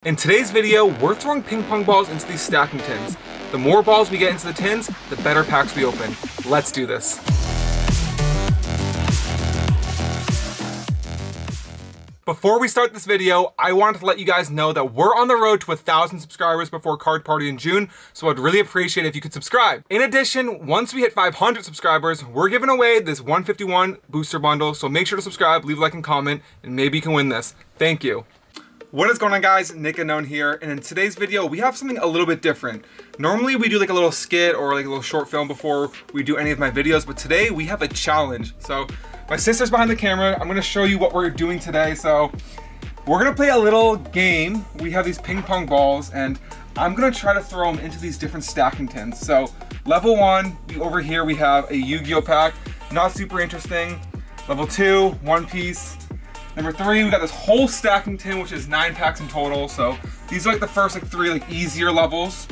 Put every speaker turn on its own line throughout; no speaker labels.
In today's video, we're throwing ping pong balls into these stacking tins. The more balls we get into the tins, the better packs we open. Let's do this. Before we start this video, I wanted to let you guys know that we're on the road to 1,000 subscribers before Card Party in June, so I'd really appreciate it if you could subscribe. In addition, once we hit 500 subscribers, we're giving away this 151 booster bundle, so make sure to subscribe, leave a like and comment, and maybe you can win this. Thank you. What is going on, guys? YuGiOh here, and in today's video we have something a little bit different. Normally we do like a little skit or like a little short film before we do any of my videos, but today we have a challenge. So my sister's behind the camera. I'm going to show you what we're doing today. So we're going to play a little game. We have these ping pong balls and I'm going to try to throw them into these different stacking tins. So level 1, over here we have a YuGiOh pack, not super interesting. Level 2, One Piece. Number 3, we got this whole stacking tin, which is 9 packs in total. So these are like the first like 3 like easier levels.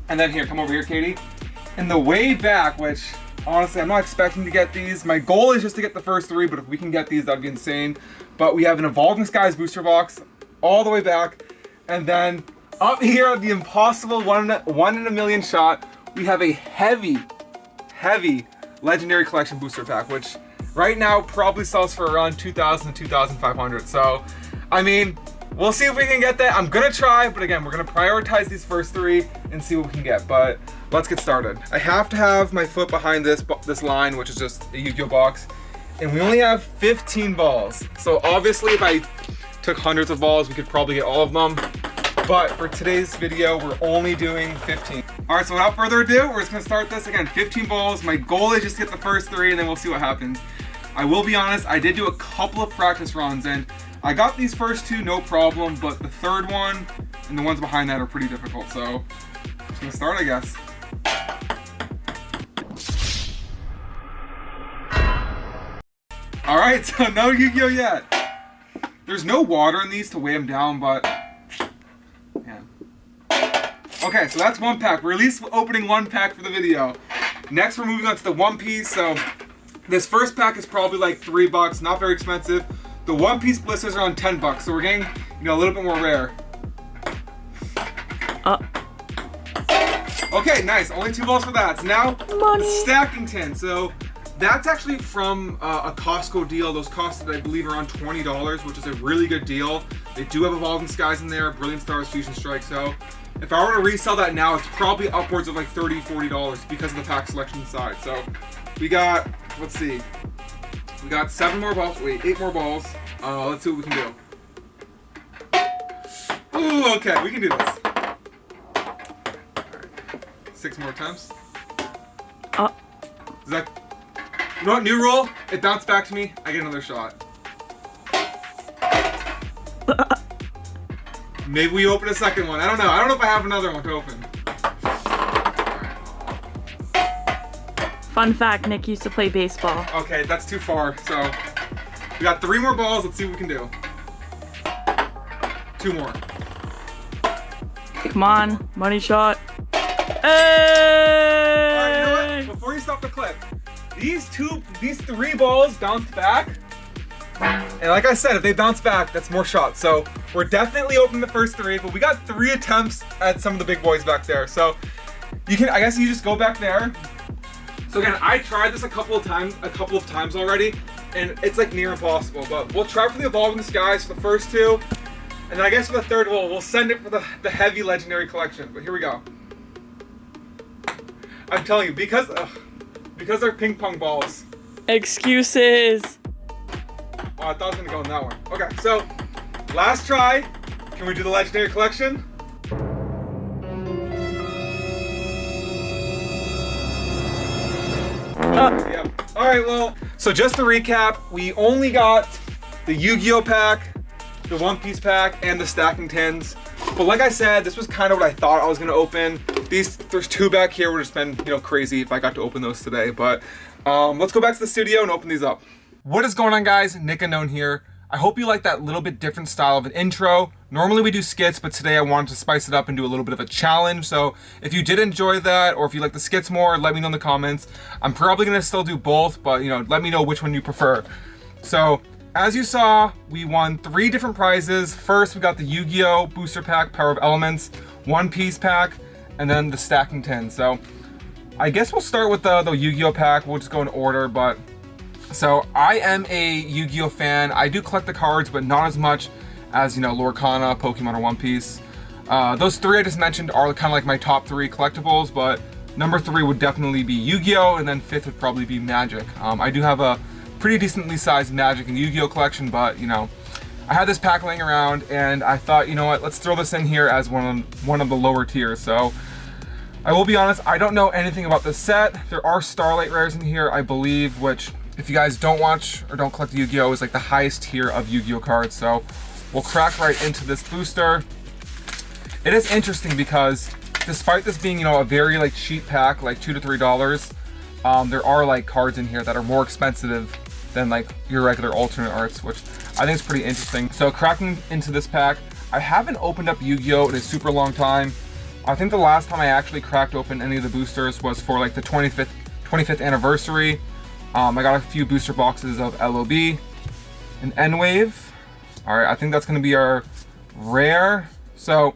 And then here, come over here, Katie. In the way back, which honestly I'm not expecting to get these. My goal is just to get the first 3, but if we can get these, that'd be insane. But we have an Evolving Skies booster box all the way back. And then up here, the impossible one in a million shot, we have a heavy Legendary Collection booster pack, which right now probably sells for around 2,000 to 2,500. So, I mean, we'll see if we can get that. I'm gonna try, but again, we're gonna prioritize these first 3 and see what we can get. But let's get started. I have to have my foot behind this line, which is just a YuGiOh box, and we only have 15 balls. So obviously, if I took hundreds of balls, we could probably get all of them. But for today's video, we're only doing 15. All right, so without further ado, we're just gonna start this again. 15 balls. My goal is just to get the first 3, and then we'll see what happens. I will be honest, I did do a couple of practice runs, and I got these first 2 no problem, but the third one and the ones behind that are pretty difficult. So I'm just gonna start, I guess. All right, so no YuGiOh yet. There's no water in these to weigh them down, but yeah. Okay, so that's 1 pack. We're at least opening 1 pack for the video. Next, we're moving on to the One Piece. So this first pack is probably like $3, not very expensive. The One Piece blisters are on $10, so we're getting, a little bit more rare. Okay, nice. Only 2 balls for that. So now the stacking tin. So that's actually from a Costco deal. Those costed, I believe, around $20, which is a really good deal. They do have Evolving Skies in there, Brilliant Stars, Fusion Strike. So if I were to resell that now, it's probably upwards of like $30, $40 because of the pack selection inside. So we got, let's see, we got 7 more balls, wait, 8 more balls. Let's see what we can do. Ooh, okay, we can do this. All right. 6 more attempts. Is that, you know what, new rule? It bounced back to me, I get another shot. Maybe we open a second one, I don't know if I have another one to open.
Fun fact, Nick used to play baseball.
Okay, that's too far. So we got 3 more balls. Let's see what we can do. 2 more.
Come on, money shot. Hey!
All right, you know what? Before you stop the clip, these 3 balls bounced back. And like I said, if they bounce back, that's more shots. So we're definitely opening the first 3, but we got 3 attempts at some of the big boys back there. So you can, I guess you just go back there. So again, I tried this a couple of times already, and it's like near impossible. But we'll try for the Evolving Skies for the first 2, and then I guess for the third, we'll send it for the heavy Legendary Collection. But here we go. I'm telling you, because they're ping pong balls.
Excuses.
Oh, I thought I was gonna go in that one. Okay, so last try. Can we do the Legendary Collection? Yep. Alright, well, so just to recap, we only got the YuGiOh pack, the One Piece pack, and the stacking tins. But like I said, this was kind of what I thought I was going to open. There's 2 back here. Would have been, crazy if I got to open those today. But let's go back to the studio and open these up. What is going on, guys? YuGiOh here. I hope you like that little bit different style of an intro. Normally we do skits, but today I wanted to spice it up and do a little bit of a challenge. So if you did enjoy that, or if you like the skits more, let me know in the comments. I'm probably gonna still do both, but let me know which one you prefer. So as you saw, we won 3 different prizes. First, we got the YuGiOh booster pack, Power of Elements, One Piece pack, and then the stacking tin. So I guess we'll start with the YuGiOh pack. We'll just go in order, but so I am a YuGiOh fan. I do collect the cards, but not as much as, you know, Lorcana, Pokemon, or One Piece. Those 3 I just mentioned are kind of like my top 3 collectibles, but number 3 would definitely be YuGiOh, and then 5th would probably be Magic. I do have a pretty decently sized Magic and YuGiOh collection, but you know, I had this pack laying around and I thought, you know what, let's throw this in here as one of the lower tiers. So I will be honest, I don't know anything about this set. There are Starlight rares in here, I believe, which if you guys don't watch or don't collect YuGiOh is like the highest tier of YuGiOh cards. So we'll crack right into this booster. It is interesting because despite this being, you know, a very like cheap pack, like $2 to $3, there are like cards in here that are more expensive than like your regular alternate arts, which I think is pretty interesting. So cracking into this pack, I haven't opened up YuGiOh in a super long time. I think the last time I actually cracked open any of the boosters was for like the 25th anniversary. I got a few booster boxes of LOB and N-Wave. All right, I think that's gonna be our rare. So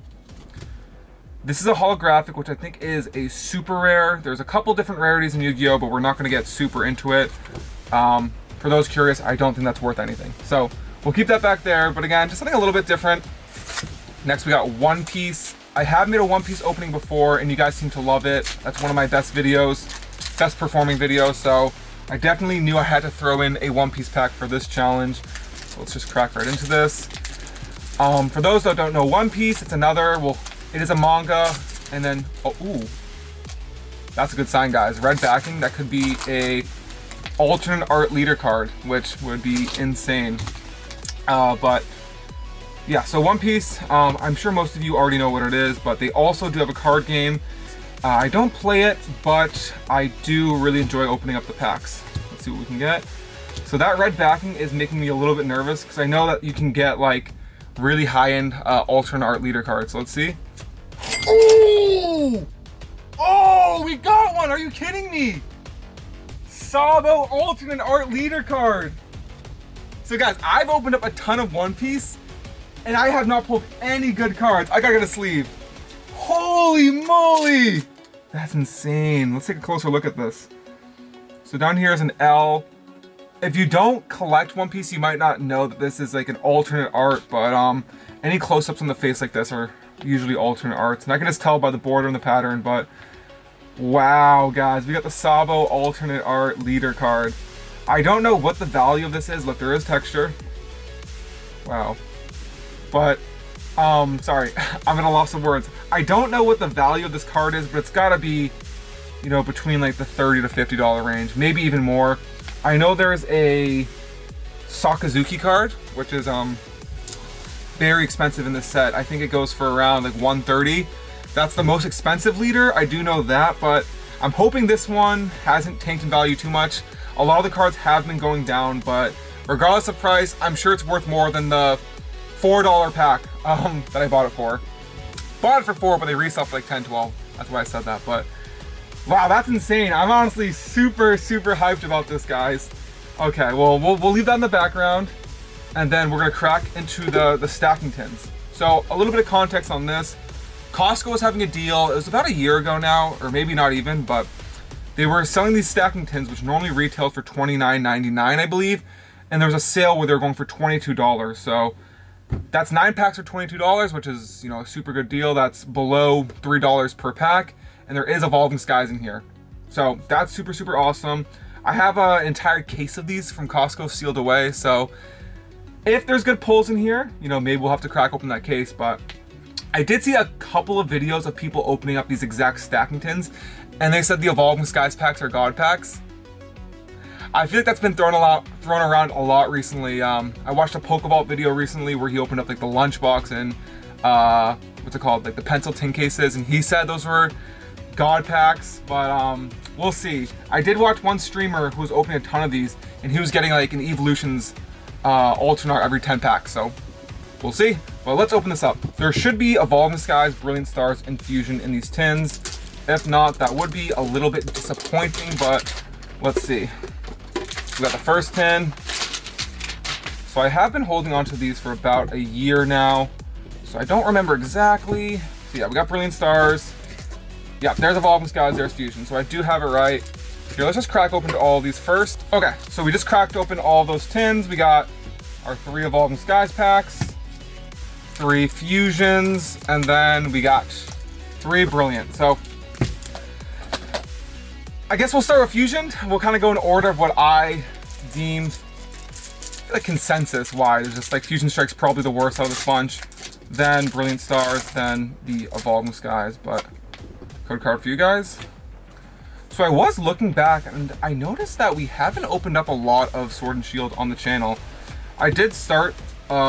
this is a holographic, which I think is a super rare. There's a couple different rarities in YuGiOh, but we're not gonna get super into it. For those curious, I don't think that's worth anything. So we'll keep that back there. But again, just something a little bit different. Next, we got One Piece. I have made a One Piece opening before and you guys seem to love it. That's one of my best videos, best performing videos. So I definitely knew I had to throw in a One Piece pack for this challenge. So let's just crack right into this. For those that don't know One Piece, it's another, well, it is a manga. And then, oh, ooh, that's a good sign, guys. Red backing, that could be a alternate art leader card, which would be insane. But yeah, so One Piece, I'm sure most of you already know what it is, but they also do have a card game. I don't play it, but I do really enjoy opening up the packs. Let's see what we can get. So that red backing is making me a little bit nervous because I know that you can get like really high-end alternate art leader cards. So let's see. Oh! Oh, we got one! Are you kidding me? Sabo alternate art leader card. So guys, I've opened up a ton of One Piece and I have not pulled any good cards. I gotta get a sleeve. Holy moly! That's insane. Let's take a closer look at this. So down here is an L. If you don't collect One Piece, you might not know that this is like an alternate art, but any close-ups on the face like this are usually alternate arts. And I can just tell by the border and the pattern, but wow, guys, we got the Sabo alternate art leader card. I don't know what the value of this is. Look, there is texture. Wow. But, sorry, I'm at a loss of words. I don't know what the value of this card is, but it's gotta be, you know, between like the $30 to $50 range, maybe even more. I know there's a Sakazuki card, which is very expensive in this set. I think it goes for around like $130. That's the most expensive leader, I do know that, but I'm hoping this one hasn't tanked in value too much. A lot of the cards have been going down, but regardless of price, I'm sure it's worth more than the $4 pack that I bought it for. Bought it for $4, but they resell for like 10, 12. That's why I said that, but wow, that's insane. I'm honestly super, super hyped about this, guys. Okay, well, we'll leave that in the background, and then we're gonna crack into the stacking tins. So a little bit of context on this. Costco was having a deal. It was about a year ago now, or maybe not even, but they were selling these stacking tins, which normally retailed for $29.99, I believe. And there was a sale where they were going for $22. So that's 9 packs for $22, which is, you know, a super good deal. That's below $3 per pack. And there is Evolving Skies in here. So that's super, super awesome. I have an entire case of these from Costco sealed away. So if there's good pulls in here, you know, maybe we'll have to crack open that case, but I did see a couple of videos of people opening up these exact stacking tins, and they said the Evolving Skies packs are God packs. I feel like that's been thrown around a lot recently. I watched a Pokeball video recently where he opened up like the lunchbox and what's it called, like the pencil tin cases, and he said those were God packs, but we'll see. I did watch one streamer who was opening a ton of these, and he was getting like an Evolutions alternate every 10 packs, so we'll see. But let's open this up. There should be Evolving Skies, Brilliant Stars, and Fusion in these tins. If not, that would be a little bit disappointing, but let's see. We got the first tin. So So I have been holding on to these for about a year now. So I don't remember exactly. So yeah, we got Brilliant Stars. Yeah, there's Evolving Skies, there's Fusion. So I do have it right. Here, let's just crack open all these first. Okay, so we just cracked open all those tins. We got our 3 Evolving Skies packs, 3 Fusions, and then we got 3 Brilliant. So I guess we'll start with Fusion. We'll kind of go in order of what I deemed like consensus wise. It's just like Fusion Strike's probably the worst out of this bunch, then Brilliant Stars, then the Evolving Skies. But code card for you guys. So I was looking back and I noticed that we haven't opened up a lot of Sword and Shield on the channel. I did start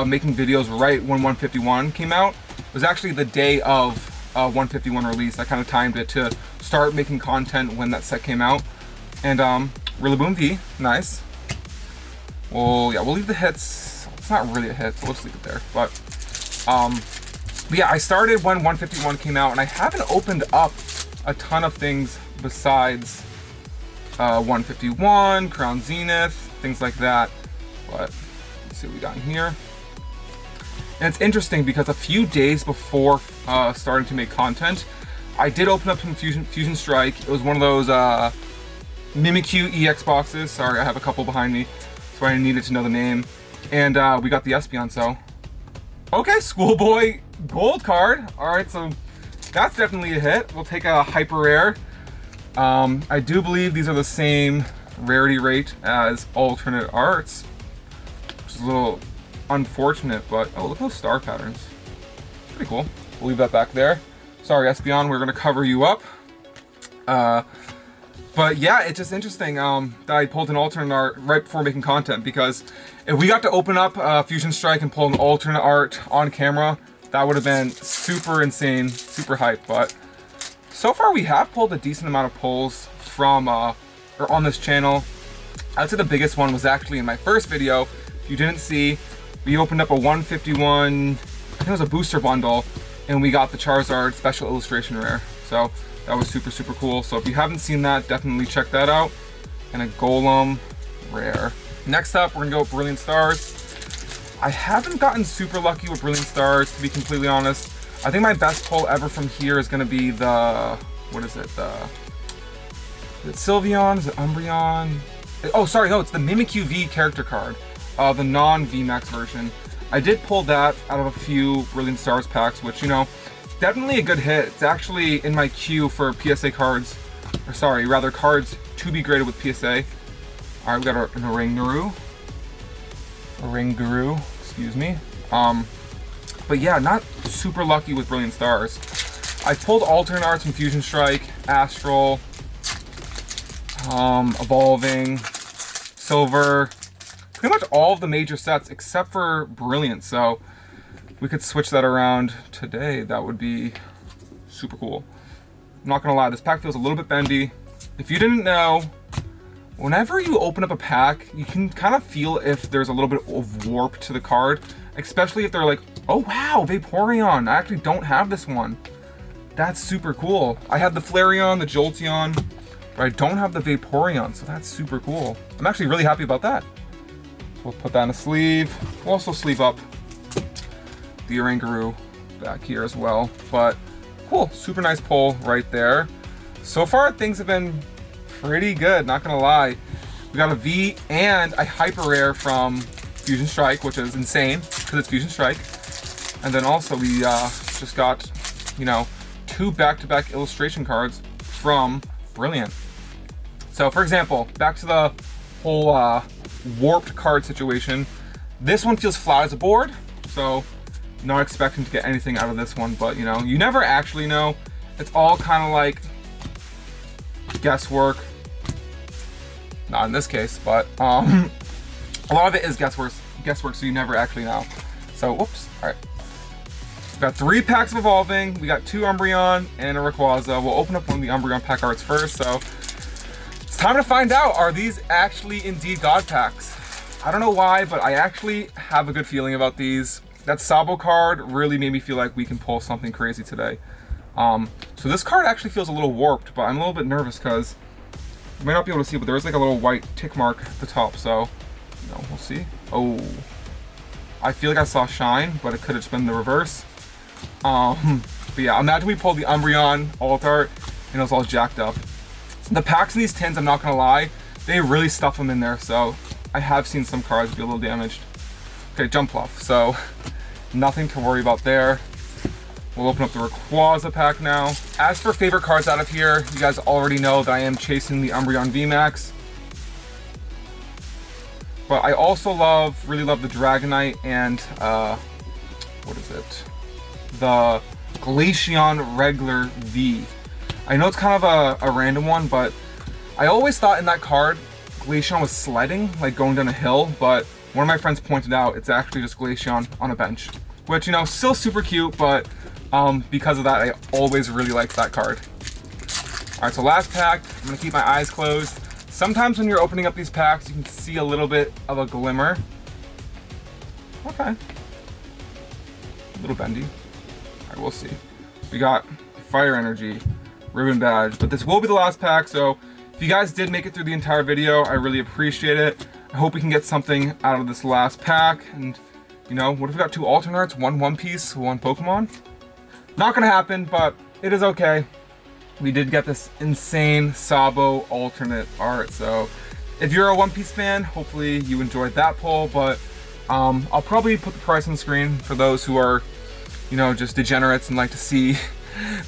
making videos right when 151 came out. It was actually the day of 151 release. I kind of timed it to start making content when that set came out. And Rillaboom V, nice. Well, yeah, we'll leave the hits. It's not really a hit, so we'll just leave it there. But yeah, I started when 151 came out, and I haven't opened up a ton of things besides 151, Crown Zenith, things like that. But let's see what we got in here. And it's interesting because a few days before starting to make content, I did open up some Fusion Strike. It was one of those Mimikyu EX boxes. Sorry, I have a couple behind me, so I needed to know the name. And we got the Espeon, so. Okay, Schoolboy Gold card. All right, so that's definitely a hit. We'll take a Hyper Rare. I do believe these are the same rarity rate as alternate arts, which is a little unfortunate, but oh, look at those star patterns. Pretty cool. We'll leave that back there. Sorry, Espeon, we're gonna cover you up. But yeah, it's just interesting that I pulled an alternate art right before making content, because if we got to open up Fusion Strike and pull an alternate art on camera, that would have been super insane, super hype. But so far we have pulled a decent amount of pulls from or on this channel. I'd say the biggest one was actually in my first video. If you didn't see, we opened up a 151, I think it was a booster bundle, and we got the Charizard special illustration rare. So that was super, super cool. So if you haven't seen that, definitely check that out. And a Golem rare. Next up, we're gonna go with Brilliant Stars. I haven't gotten super lucky with Brilliant Stars, to be completely honest. I think my best pull ever from here is gonna be the, what is it? Is it Sylveon? Is it Umbreon? Oh, sorry, no, it's the Mimikyu V character card. The non-VMAX version. I did pull that out of a few Brilliant Stars packs, which, you know, definitely a good hit. It's actually in my queue for PSA cards, or sorry, rather cards to be graded with PSA. All right, we got an Oranguru. Excuse me. But yeah, not super lucky with Brilliant Stars. I pulled alternate arts from Fusion Strike, Astral, Evolving, Silver, pretty much all of the major sets except for Brilliant. So we could switch that around today. That would be super cool. I'm not gonna lie, this pack feels a little bit bendy. If you didn't know, whenever you open up a pack, you can kind of feel if there's a little bit of warp to the card, especially if they're like, oh wow, Vaporeon, I actually don't have this one. That's super cool. I have the Flareon, the Jolteon, but I don't have the Vaporeon, so that's super cool. I'm actually really happy about that. So we'll put that in a sleeve. We'll also sleeve up the Oranguru back here as well. But cool, super nice pull right there. So far, things have been pretty good, not gonna lie. We got a V and a Hyper Rare from Fusion Strike, which is insane because it's Fusion Strike. And then also we just got, you know, 2 back-to-back illustration cards from Brilliant. So for example, back to the whole warped card situation. This one feels flat as a board, so not expecting to get anything out of this one, but you know, you never actually know. It's all kind of like guesswork. Not in this case, but a lot of it is guesswork, so you never actually know. So, whoops, all right. We've got 3 packs of Evolving, we got 2 Umbreon and a Rayquaza. We'll open up one of the Umbreon pack arts first, so it's time to find out, are these actually indeed God packs? I don't know why, but I actually have a good feeling about these. That Sabo card really made me feel like we can pull something crazy today. So this card actually feels a little warped, but I'm a little bit nervous because you might not be able to see, but there's like a little white tick mark at the top, so you know, we'll see. Oh, I feel like I saw shine, but it could have just been the reverse. But yeah, imagine we pulled the Umbreon alt art and it was all jacked up. The packs in these tins, I'm not gonna lie, they really stuff them in there, so I have seen some cards be a little damaged. Okay, Jumpluff, so nothing to worry about there. We'll open up the Rayquaza pack now. As for favorite cards out of here, you guys already know that I am chasing the Umbreon VMAX. But I also really love the Dragonite and, what is it? The Glaceon Regular V. I know it's kind of a random one, but I always thought in that card, Glaceon was sledding, like going down a hill, but one of my friends pointed out it's actually just Glaceon on a bench. Which, you know, still super cute, but because of that, I always really liked that card. All right, so last pack, I'm gonna keep my eyes closed. Sometimes when you're opening up these packs, you can see a little bit of a glimmer. Okay. A little bendy. All right, we'll see. We got Fire Energy, Ribbon Badge, but this will be the last pack, so if you guys did make it through the entire video, I really appreciate it. I hope we can get something out of this last pack, and you know, what if we got 2 alternates, 1 One Piece, 1 Pokemon? Not gonna happen, but it is okay. We did get this insane Sabo alternate art, so if you're a One Piece fan, hopefully you enjoyed that pull, but I'll probably put the price on the screen for those who are, you know, just degenerates and like to see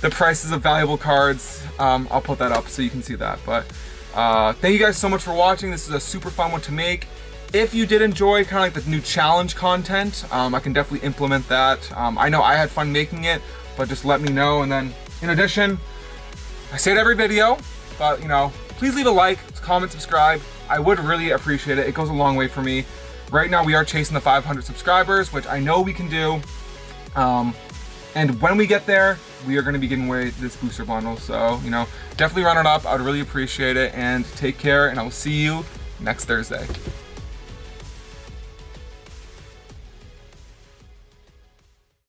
the prices of valuable cards. I'll put that up so you can see that, but thank you guys so much for watching. This is a super fun one to make. If you did enjoy kind of like the new challenge content, I can definitely implement that. I know I had fun making it, but just let me know. And then in addition, I say it every video, but you know, please leave a like, comment, subscribe. I would really appreciate it. It goes a long way for me. Right now we are chasing the 500 subscribers, which I know we can do. And when we get there, we are going to be giving away this booster bundle. So, you know, definitely run it up. I would really appreciate it. And take care, and I will see you next Thursday.